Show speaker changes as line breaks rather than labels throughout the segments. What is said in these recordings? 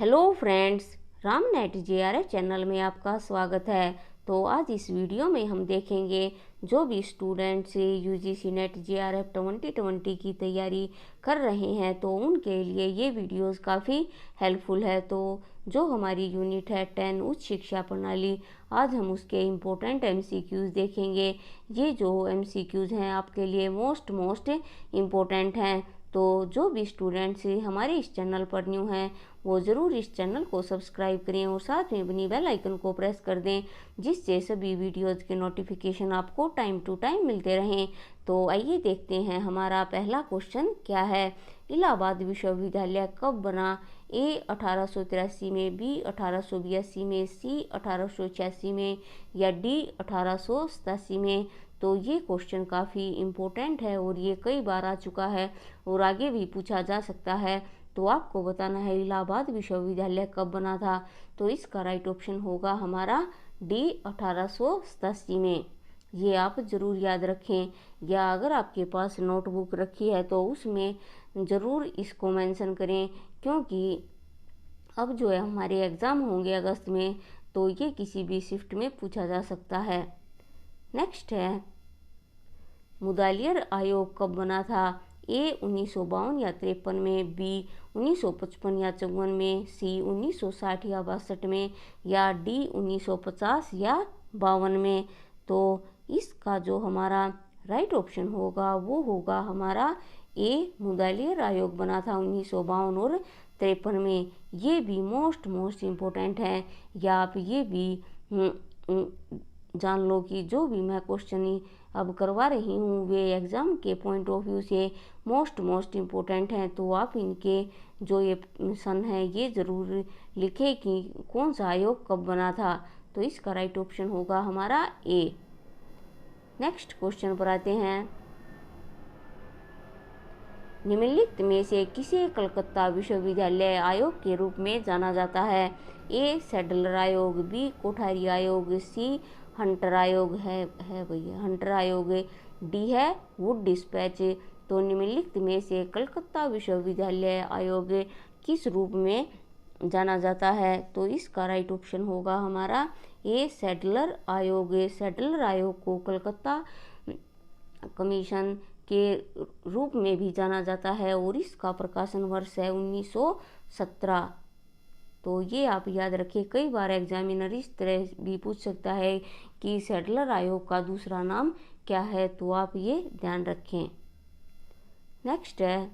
Hello friends, Ram net JRF channel में आपका स्वागत है। तो आज इस वीडियो में हम देखेंगे जो भी स्टूडेंट्स UGC नेट JRF 2020 की तैयारी कर रहे हैं तो उनके लिए ये वीडियोस काफ़ी हेल्पफुल है। तो जो हमारी यूनिट है 10 उच्च शिक्षा प्रणाली, आज हम उसके इम्पोर्टेंट MCQs देखेंगे। ये जो MCQs हैं आपके लिए मोस्ट इम्पोर्टेंट हैं। तो जो भी स्टूडेंट्स हमारे इस चैनल पर न्यू हैं वो ज़रूर इस चैनल को सब्सक्राइब करें और साथ में बनी बेल आइकन को प्रेस कर दें, जिससे सभी वीडियोज़ के नोटिफिकेशन आपको टाइम टू टाइम मिलते रहें। तो आइए देखते हैं हमारा पहला क्वेश्चन क्या है। इलाहाबाद विश्वविद्यालय कब बना? A 1883 में, B 1882 में, C 1886 में या D 1887 में। तो ये क्वेश्चन काफ़ी इम्पोर्टेंट है और ये कई बार आ चुका है और आगे भी पूछा जा सकता है। तो आपको बताना है इलाहाबाद विश्वविद्यालय कब बना था। तो इसका राइट ऑप्शन होगा हमारा D 1887 में। ये आप ज़रूर याद रखें, या अगर आपके पास नोटबुक रखी है तो उसमें ज़रूर इसको मेंशन करें, क्योंकि अब जो है हमारे एग्ज़ाम होंगे अगस्त में, तो ये किसी भी शिफ्ट में पूछा जा सकता है। नेक्स्ट है, मुदालियर आयोग कब बना था? A 1952 या 53 में, B 1955 या 54 में, C 1960 या 62 में या D 1950 या 52 में। तो इसका जो हमारा राइट ऑप्शन होगा वो होगा हमारा A, मुदालियर आयोग बना था 1952 और 53 में। ये भी मोस्ट इम्पोर्टेंट है, या आप ये भी जान लो कि जो भी मैं क्वेश्चन अब करवा रही हूँ वे एग्ज़ाम के पॉइंट ऑफ व्यू से मोस्ट इम्पोर्टेंट हैं। तो आप इनके जो ये सन है ये ज़रूर लिखें कि कौन सा आयोग कब बना था। तो इसका राइट ऑप्शन होगा हमारा A। नेक्स्ट क्वेश्चन पर आते हैं, निम्नलिखित में से किसे कलकत्ता विश्वविद्यालय आयोग के रूप में जाना जाता है? A, सैडलर आयोग, B, कोठारी आयोग, C, हंटर आयोग है भैया हंटर आयोग, D है वुड डिस्पैच। तो निम्नलिखित में से कलकत्ता विश्वविद्यालय आयोग किस रूप में जाना जाता है? तो इसका राइट ऑप्शन होगा हमारा A, सैडलर आयोग। सैडलर आयोग को कलकत्ता कमीशन के रूप में भी जाना जाता है और इसका प्रकाशन वर्ष है 1917। तो ये आप याद रखें, कई बार एग्जामिनर इस तरह भी पूछ सकता है कि सैडलर आयोग का दूसरा नाम क्या है, तो आप ये ध्यान रखें। नेक्स्ट है,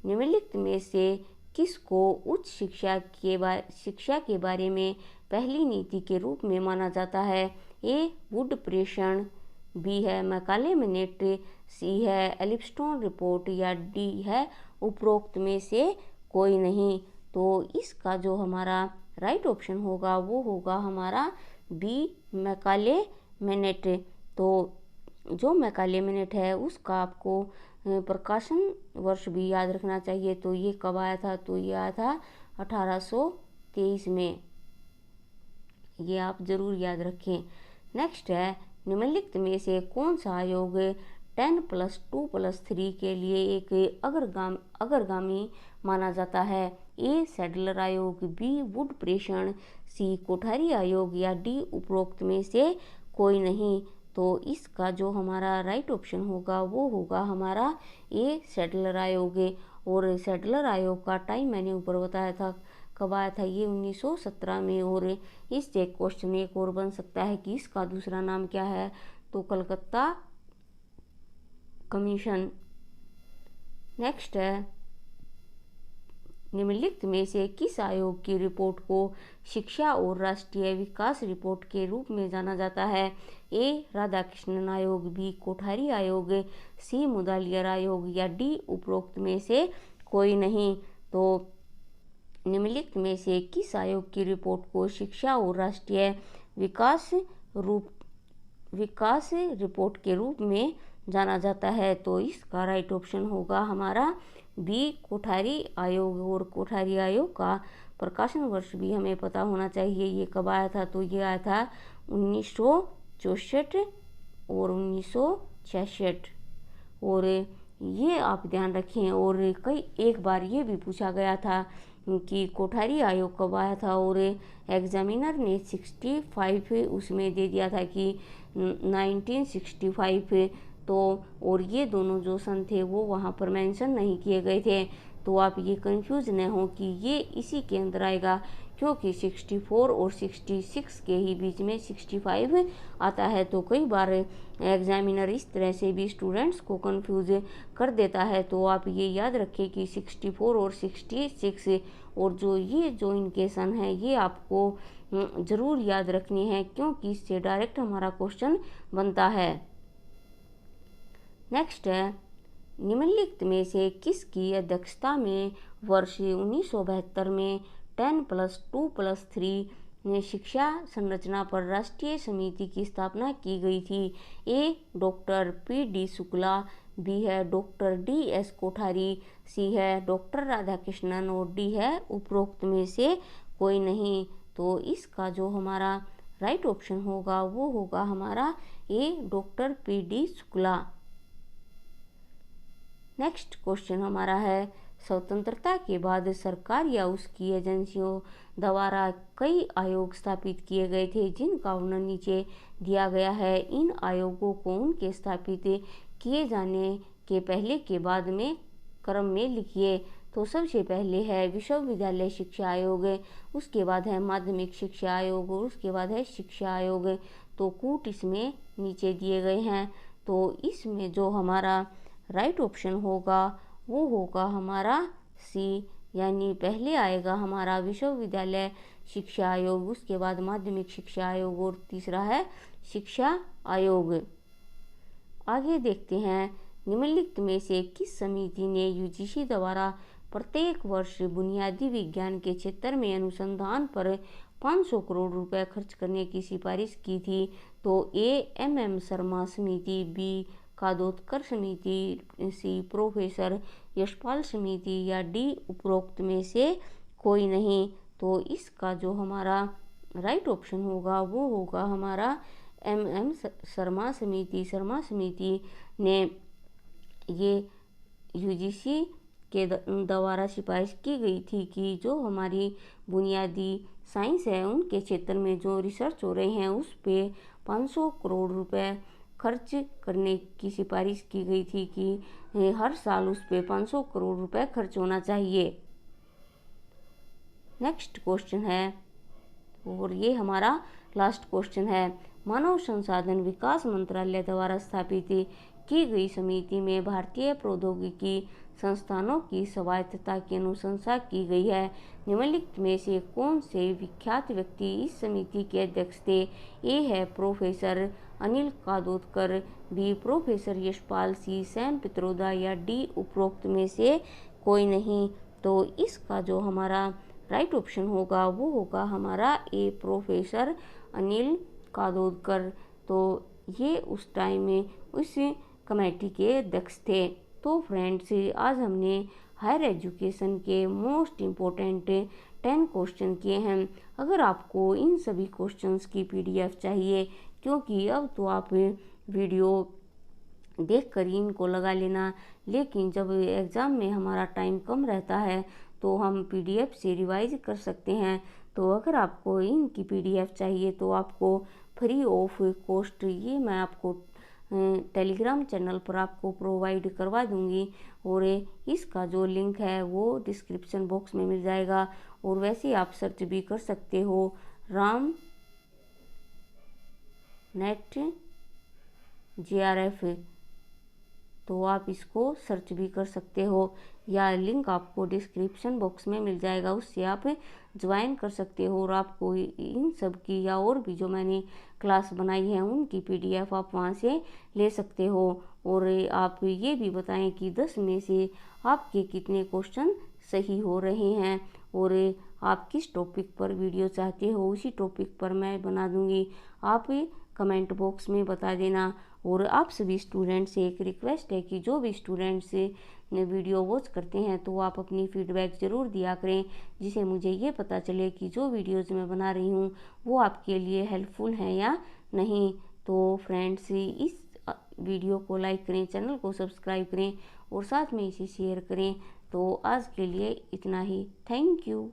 निम्नलिखित में से किसको उच्च शिक्षा के बारे में पहली नीति के रूप में माना जाता है? A, वुड प्रेषण, B है मैकाले मिनेट, C है एलिफस्टोन रिपोर्ट या D है उपरोक्त में से कोई नहीं। तो इसका जो हमारा राइट ऑप्शन होगा वो होगा हमारा B, मैकाले मिनेट। तो जो मैकाले मिनेट है उसका आपको प्रकाशन वर्ष भी याद रखना चाहिए। तो ये कब आया था? तो ये आया था 1823 में। ये आप ज़रूर याद रखें। नेक्स्ट है, निम्नलिखित में से कौन सा आयोग 10+2+3 के लिए एक अग्रगामी माना जाता है? A, सैडलर आयोग, B, वुड प्रेषण, C, कोठारी आयोग या D, उपरोक्त में से कोई नहीं। तो इसका जो हमारा राइट ऑप्शन होगा वो होगा हमारा A, सैडलर आयोग। और सैडलर आयोग का टाइम मैंने ऊपर बताया था कब आया था, ये 1917 में। और इससे क्वेश्चन एक और बन सकता है कि इसका दूसरा नाम क्या है? तो कलकत्ता कमीशन। नेक्स्ट है, निम्नलिखित में से किस आयोग की रिपोर्ट को शिक्षा और राष्ट्रीय विकास रिपोर्ट के रूप में जाना जाता है? A, राधाकृष्णन आयोग, B, कोठारी आयोग, C, मुदालियर आयोग या D, उपरोक्त में से कोई नहीं। तो निम्नलिखित में से किस आयोग की रिपोर्ट को शिक्षा और राष्ट्रीय विकास रिपोर्ट के रूप में जाना जाता है? तो इसका राइट ऑप्शन होगा हमारा B, कोठारी आयोग। और कोठारी आयोग का प्रकाशन वर्ष भी हमें पता होना चाहिए, ये कब आया था? तो ये आया था 1964 और 1966। और ये आप ध्यान रखें। और एक बार ये भी पूछा गया था कि कोठारी आयोग कब आया था, और एग्जामिनर ने 65 उसमें दे दिया था कि 1965। तो और ये दोनों जो सन थे वो वहाँ पर मेंशन नहीं किए गए थे। तो आप ये कंफ्यूज न हो कि ये इसी के अंदर आएगा, क्योंकि 64 और 66 के ही बीच में 65 आता है। तो कई बार एग्जामिनर इस तरह से भी स्टूडेंट्स को कंफ्यूज कर देता है। तो आप ये याद रखें कि 64 और 66 और जो इनके सन हैं ये आपको ज़रूर याद रखने हैं, क्योंकि इससे डायरेक्ट हमारा क्वेश्चन बनता है। नेक्स्ट है, निम्नलिखित में से किसकी अध्यक्षता में वर्ष 1972 में 10+2+3 शिक्षा संरचना पर राष्ट्रीय समिति की स्थापना की गई थी? ए डॉक्टर PD शुक्ला, बी है डॉक्टर DS कोठारी, सी है डॉक्टर राधाकृष्णन और डी है उपरोक्त में से कोई नहीं। तो इसका जो हमारा राइट ऑप्शन होगा वो होगा हमारा A doctor PD Shukla. Next question हमारा है, स्वतंत्रता के बाद सरकार या उसकी एजेंसियों द्वारा कई आयोग स्थापित किए गए थे, जिनका वर्णन नीचे दिया गया है। इन आयोगों को उनके स्थापित किए जाने के पहले के बाद में क्रम में लिखिए। तो सबसे पहले है विश्वविद्यालय शिक्षा आयोग, उसके बाद है माध्यमिक शिक्षा आयोग और उसके बाद है शिक्षा आयोग। तो कूट इसमें नीचे दिए गए हैं। तो इसमें जो हमारा राइट ऑप्शन होगा वो होगा हमारा सी, यानी पहले आएगा हमारा विश्वविद्यालय शिक्षा आयोग, उसके बाद माध्यमिक शिक्षा आयोग और तीसरा है शिक्षा आयोग। आगे देखते हैं, निम्नलिखित में से किस समिति ने UGC द्वारा प्रत्येक वर्ष बुनियादी विज्ञान के क्षेत्र में अनुसंधान पर 500 करोड़ रुपए खर्च करने की सिफारिश की थी? तो ए MM शर्मा समिति, बी कादोदकर समिति, सी प्रोफेसर यशपाल समिति या डी उपरोक्त में से कोई नहीं। तो इसका जो हमारा राइट ऑप्शन होगा वो होगा हमारा MM शर्मा समिति ने ये UGC के द्वारा सिफारिश की गई थी कि जो हमारी बुनियादी साइंस है उनके क्षेत्र में जो रिसर्च हो रहे हैं उस पे 500 करोड़ रुपए खर्च करने की सिफारिश की गई थी कि हर साल उस पे 500 करोड़ रुपए खर्च होना चाहिए। नेक्स्ट क्वेश्चन है, और ये हमारा लास्ट क्वेश्चन है, मानव संसाधन विकास मंत्रालय द्वारा स्थापित की गई समिति में भारतीय प्रौद्योगिकी संस्थानों की स्वायत्तता की अनुशंसा की गई है। निम्नलिखित में से कौन से विख्यात व्यक्ति इस समिति के अध्यक्ष थे? ए है professor Anil Kakodkar, B professor Yashpal, C Sam Pitroda या डी उपरोक्त में से कोई नहीं। तो इसका जो हमारा राइट ऑप्शन होगा वो होगा हमारा ए प्रोफेसर अनिल काकोदकर। तो ये उस टाइम में उस कमेटी के अध्यक्ष थे। तो फ्रेंड्स, आज हमने हायर एजुकेशन के मोस्ट इम्पोर्टेंट 10 क्वेश्चन किए हैं। अगर आपको इन सभी क्वेश्चंस की PDF चाहिए, क्योंकि अब तो आप वीडियो देख कर ही इनको लगा लेना, लेकिन जब एग्ज़ाम में हमारा टाइम कम रहता है तो हम PDF से रिवाइज कर सकते हैं। तो अगर आपको इनकी PDF चाहिए तो आपको फ्री ऑफ कॉस्ट ये मैं आपको टेलीग्राम चैनल पर आपको प्रोवाइड करवा दूंगी, और इसका जो लिंक है वो डिस्क्रिप्शन बॉक्स में मिल जाएगा। और वैसे आप सर्च भी कर सकते हो राम नेट JRF, तो आप इसको सर्च भी कर सकते हो, या लिंक आपको डिस्क्रिप्शन बॉक्स में मिल जाएगा, उससे आप ज्वाइन कर सकते हो। और आपको इन सब की या और भी जो मैंने क्लास बनाई है उनकी PDF आप वहां से ले सकते हो। और आप ये भी बताएं कि 10 में से आपके कितने क्वेश्चन सही हो रहे हैं, और आप किस टॉपिक पर वीडियो चाहते हो उसी टॉपिक पर मैं बना दूंगी। आप कमेंट बॉक्स में बता देना। और आप सभी स्टूडेंट्स से एक रिक्वेस्ट है कि जो भी स्टूडेंट्स ने वीडियो वॉच करते हैं तो आप अपनी फीडबैक ज़रूर दिया करें, जिसे मुझे ये पता चले कि जो वीडियोज़ मैं बना रही हूँ वो आपके लिए हेल्पफुल हैं या नहीं। तो फ्रेंड्स, इस वीडियो को लाइक करें, चैनल को सब्सक्राइब करें और साथ में इसे शेयर करें, तो आज के लिए इतना ही। Thank you.